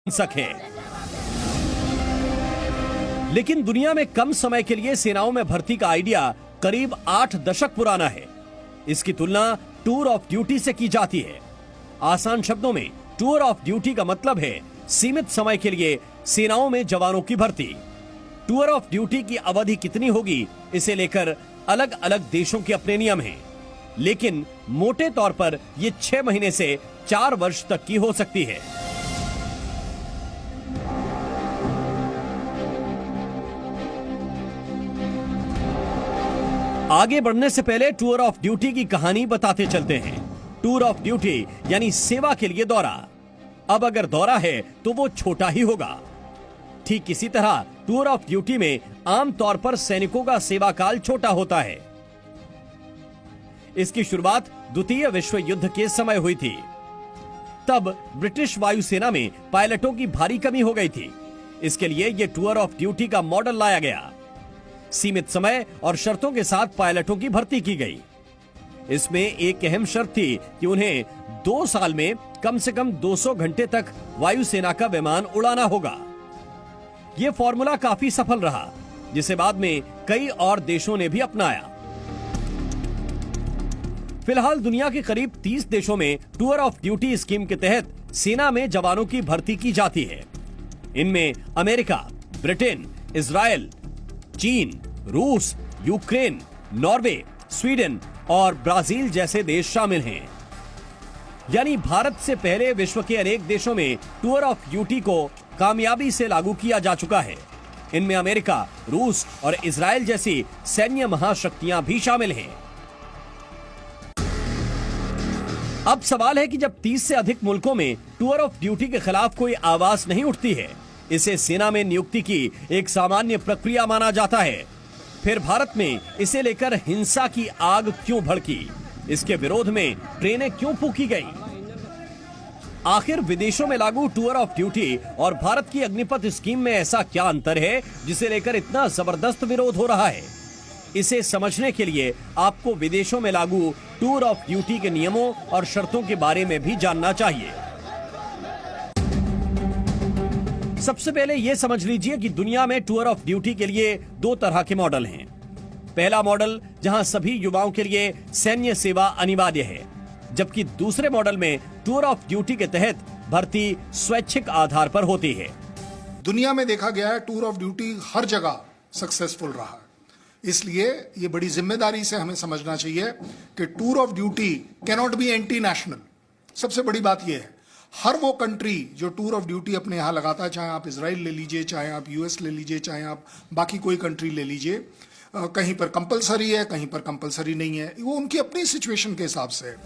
सके। लेकिन दुनिया में कम समय के लिए सेनाओं में भर्ती का आइडिया करीब 8 दशक पुराना है। इसकी तुलना टूर ऑफ ड्यूटी से की जाती है। आसान शब्दों में टूर ऑफ ड्यूटी का मतलब है सीमित समय के लिए सेनाओं में जवानों की भर्ती। टूर ऑफ ड्यूटी की अवधि कितनी होगी, इसे लेकर अलग अलग देशों के अपने नियम हैं, लेकिन मोटे तौर पर यह 6 महीने से 4 वर्ष तक की हो सकती है। आगे बढ़ने से पहले टूर ऑफ ड्यूटी की कहानी बताते चलते हैं। टूर ऑफ ड्यूटी यानी सेवा के लिए दौरा। अब अगर दौरा है तो वो छोटा ही होगा। ठीक इसी तरह टूर ऑफ ड्यूटी में आमतौर पर सैनिकों का सेवा काल छोटा होता है। इसकी शुरुआत द्वितीय विश्व युद्ध के समय हुई थी। तब ब्रिटिश वायुसेना में पायलटों की भारी कमी हो गई थी। इसके लिए यह टूर ऑफ ड्यूटी का मॉडल लाया गया। सीमित समय और शर्तों के साथ पायलटों की भर्ती की गई। इसमें एक अहम शर्त थी कि उन्हें 2 साल में कम से कम 200 घंटे तक वायुसेना का विमान उड़ाना होगा। यह फॉर्मूला काफी सफल रहा, जिसे बाद में कई और देशों ने भी अपनाया। फिलहाल दुनिया के करीब 30 देशों में टूर ऑफ ड्यूटी स्कीम के तहत सेना में जवानों की भर्ती की जाती है। इनमें अमेरिका, ब्रिटेन, इजराइल, चीन, रूस, यूक्रेन, नॉर्वे, स्वीडन और ब्राजील जैसे देश शामिल हैं। यानी भारत से पहले विश्व के अनेक देशों में टूर ऑफ ड्यूटी को कामयाबी से लागू किया जा चुका है। इनमें अमेरिका, रूस और इजराइल जैसी सैन्य महाशक्तियां भी शामिल हैं। अब सवाल है कि जब 30 से अधिक मुल्कों में टूर ऑफ ड्यूटी के खिलाफ कोई आवाज नहीं उठती है, इसे सेना में नियुक्ति की एक सामान्य प्रक्रिया माना जाता है, फिर भारत में इसे लेकर हिंसा की आग क्यों भड़की? इसके विरोध में ट्रेनें क्यों फूंकी गई? आखिर विदेशों में लागू टूर ऑफ ड्यूटी और भारत की अग्निपथ स्कीम में ऐसा क्या अंतर है जिसे लेकर इतना जबरदस्त विरोध हो रहा है? इसे समझने के लिए आपको विदेशों में लागू टूर ऑफ ड्यूटी के नियमों और शर्तों के बारे में भी जानना चाहिए। सबसे पहले यह समझ लीजिए कि दुनिया में टूर ऑफ ड्यूटी के लिए 2 तरह के मॉडल हैं। पहला मॉडल जहां सभी युवाओं के लिए सैन्य सेवा अनिवार्य है, जबकि दूसरे मॉडल में टूर ऑफ ड्यूटी के तहत भर्ती स्वैच्छिक आधार पर होती है। दुनिया में देखा गया है टूर ऑफ ड्यूटी हर जगह सक्सेसफुल रहा है। इसलिए ये बड़ी जिम्मेदारी से हमें समझना चाहिए कि tour of duty cannot be anti national. सबसे बड़ी बात यह है, हर वो कंट्री जो टूर ऑफ ड्यूटी अपने यहां लगाता है, चाहे आप इजराइल ले लीजिए, चाहे आप यूएस ले लीजिए, चाहे आप बाकी कोई कंट्री ले लीजिए, कहीं पर कंपलसरी है, कहीं पर कंपलसरी नहीं है। वो उनकी अपनी सिचुएशन के हिसाब से है।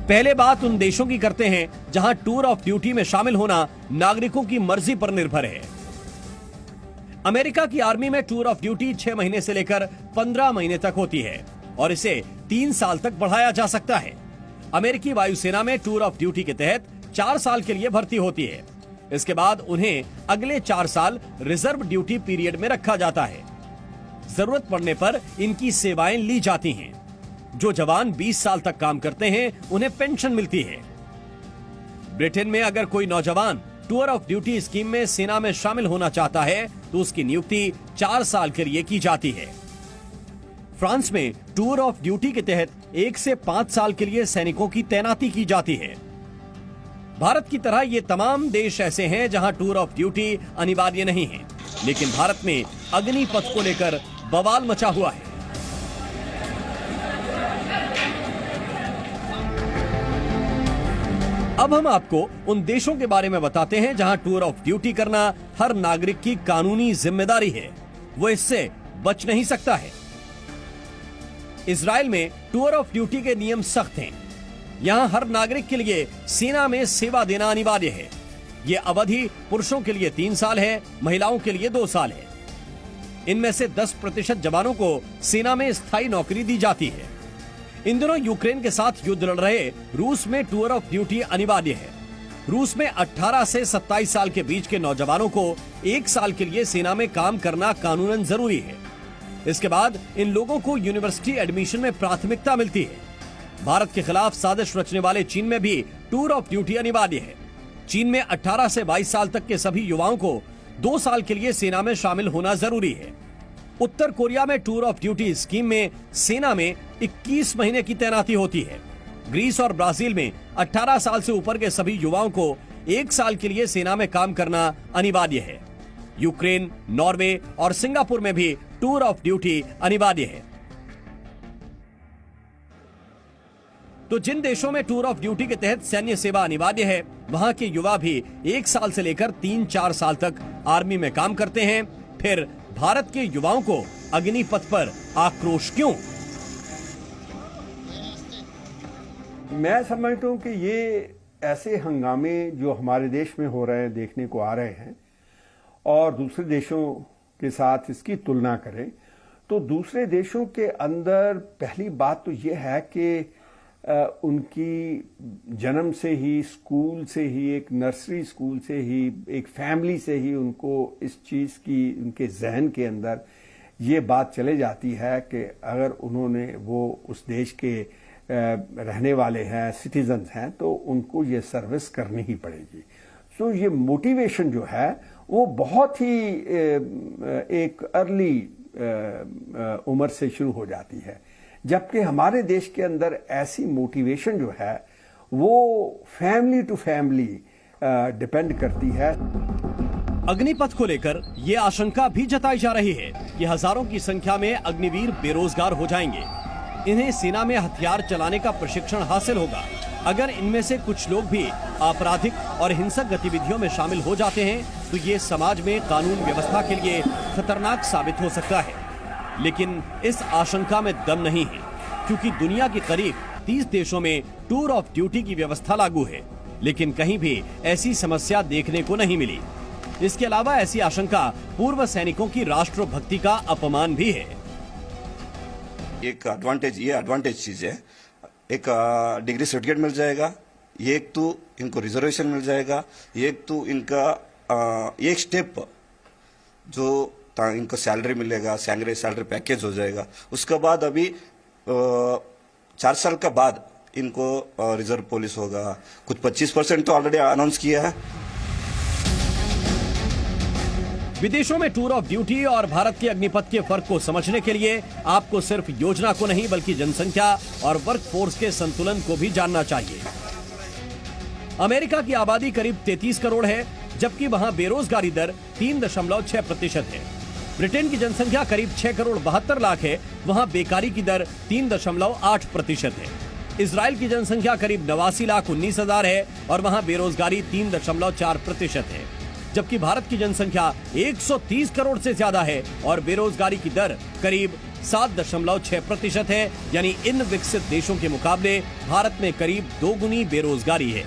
पहले बात उन देशों की करते हैं जहां टूर ऑफ ड्यूटी में शामिल होना नागरिकों की मर्जी पर निर्भर है। अमेरिका की आर्मी में टूर ऑफ ड्यूटी 6 महीने से लेकर 15 महीने तक होती है और इसे 3 साल तक बढ़ाया जा सकता है। अमेरिकी वायुसेना में टूर ऑफ ड्यूटी के तहत 4 साल के लिए भर्ती होती है। इसके बाद उन्हें अगले 4 साल रिजर्व ड्यूटी पीरियड में रखा जाता है। जरूरत पड़ने पर इनकी सेवाएं ली जाती हैं। जो जवान 20 साल तक काम करते हैं उन्हें पेंशन मिलती है। ब्रिटेन में अगर कोई नौजवान टूर ऑफ ड्यूटी स्कीम में सेना में शामिल होना चाहता है तो उसकी नियुक्ति 4 साल के लिए की जाती है। फ्रांस में टूर ऑफ ड्यूटी के तहत 1 से 5 साल के लिए सैनिकों की तैनाती की जाती है। भारत की तरह ये तमाम देश ऐसे हैं जहां टूर ऑफ ड्यूटी अनिवार्य नहीं है, लेकिन भारत में अग्निपथ को लेकर बवाल मचा हुआ है। अब हम आपको उन देशों के बारे में बताते हैं जहां टूर ऑफ ड्यूटी करना हर नागरिक की कानूनी जिम्मेदारी है, वो इससे बच नहीं सकता है। इजराइल में टूर ऑफ ड्यूटी के नियम सख्त हैं। यहां हर नागरिक के लिए सेना में सेवा देना अनिवार्य है। यह अवधि पुरुषों के लिए 3 साल है, महिलाओं के लिए 2 साल है। इनमें से 10% जवानों को सेना में स्थायी नौकरी दी जाती है। इन दिनों यूक्रेन के साथ युद्ध लड़ रहे रूस में टूर ऑफ ड्यूटी अनिवार्य है। रूस में 18 से 27 साल के बीच के नौजवानों को 1 साल के लिए सेना में काम करना कानूनन जरूरी है। इसके बाद इन लोगों को यूनिवर्सिटी एडमिशन में प्राथमिकता मिलती है। भारत के खिलाफ साजिश रचने वाले चीन में भी टूर ऑफ ड्यूटी अनिवार्य है। चीन में 18 से 22 साल तक के सभी युवाओं को 2 साल के लिए सेना में शामिल होना जरूरी है। उत्तर कोरिया में टूर ऑफ ड्यूटी स्कीम में सेना में 21 महीने की तैनाती होती है। ग्रीस और ब्राजील में 18 साल से ऊपर के सभी युवाओं को 1 साल के लिए सेना में काम करना अनिवार्य है। यूक्रेन, नॉर्वे और सिंगापुर में भी टूर ऑफ ड्यूटी अनिवार्य है। तो जिन देशों में टूर ऑफ ड्यूटी के तहत सैन्य सेवा अनिवार्य है, वहां के युवा भी 1 साल से लेकर 3-4 साल तक आर्मी में काम करते हैं। फिर भारत के युवाओं को अग्निपथ पर आक्रोश क्यों? मैं समझता हूं कि ये ऐसे हंगामे जो हमारे देश में हो रहे हैं, देखने को आ रहे हैं, और दूसरे देशों के साथ इसकी तुलना करें तो दूसरे देशों के अंदर पहली बात तो ये है कि उनकी जन्म से ही, स्कूल से ही, एक नर्सरी स्कूल से ही, एक फैमिली से ही उनको इस चीज़ की उनके जहन के अंदर ये बात चले जाती है कि अगर उन्होंने वो उस देश के रहने वाले हैं, सिटीजन्स हैं, तो उनको ये सर्विस करनी ही पड़ेगी। सो ये मोटिवेशन जो है वो बहुत ही एक अर्ली उम्र से शुरू हो जाती है, जबकि हमारे देश के अंदर ऐसी मोटिवेशन जो है वो फैमिली टू फैमिली डिपेंड करती है। अग्निपथ को लेकर ये आशंका भी जताई जा रही है कि हजारों की संख्या में अग्निवीर बेरोजगार हो जाएंगे। इन्हें सेना में हथियार चलाने का प्रशिक्षण हासिल होगा। अगर इनमें से कुछ लोग भी आपराधिक और हिंसक गतिविधियों में शामिल हो जाते हैं तो ये समाज में कानून व्यवस्था के लिए खतरनाक साबित हो सकता है। लेकिन इस आशंका में दम नहीं है, क्योंकि दुनिया के करीब 30 देशों में टूर ऑफ ड्यूटी की व्यवस्था लागू है, लेकिन कहीं भी ऐसी समस्या देखने को नहीं मिली। इसके अलावा ऐसी आशंका पूर्व सैनिकों की राष्ट्रभक्ति का अपमान भी है। एक एडवांटेज चीज है, एक डिग्री सर्टिफिकेट मिल जाएगा, एक तो इनको रिजर्वेशन मिल जाएगा, एक तो इनका एक स्टेप जो इनको सैलरी मिलेगा, सैलरी पैकेज हो जाएगा। उसके बाद अभी 4 साल के बाद इनको रिजर्व पुलिस होगा। कुछ 25% तो ऑलरेडी अनाउंस किया है। विदेशों में टूर ऑफ ड्यूटी और भारत के अग्निपथ के फर्क को समझने के लिए आपको सिर्फ योजना को नहीं बल्कि जनसंख्या और वर्कफोर्स के संतुलन को भी जानना चाहिए। अमेरिका की आबादी करीब 33 करोड़ है, जबकि वहां बेरोजगारी दर 3.6% है। ब्रिटेन की जनसंख्या करीब 6 करोड़ 72 लाख है, वहां बेकारी की दर 3.8% है। इजराइल की जनसंख्या करीब 89 लाख 19 हजार है और वहां बेरोजगारी 3.4% है। जबकि भारत की जनसंख्या 130 करोड़ से ज्यादा है और बेरोजगारी की दर करीब 7.6% है। यानी इन विकसित देशों के मुकाबले भारत में करीब 2 गुनी बेरोजगारी है।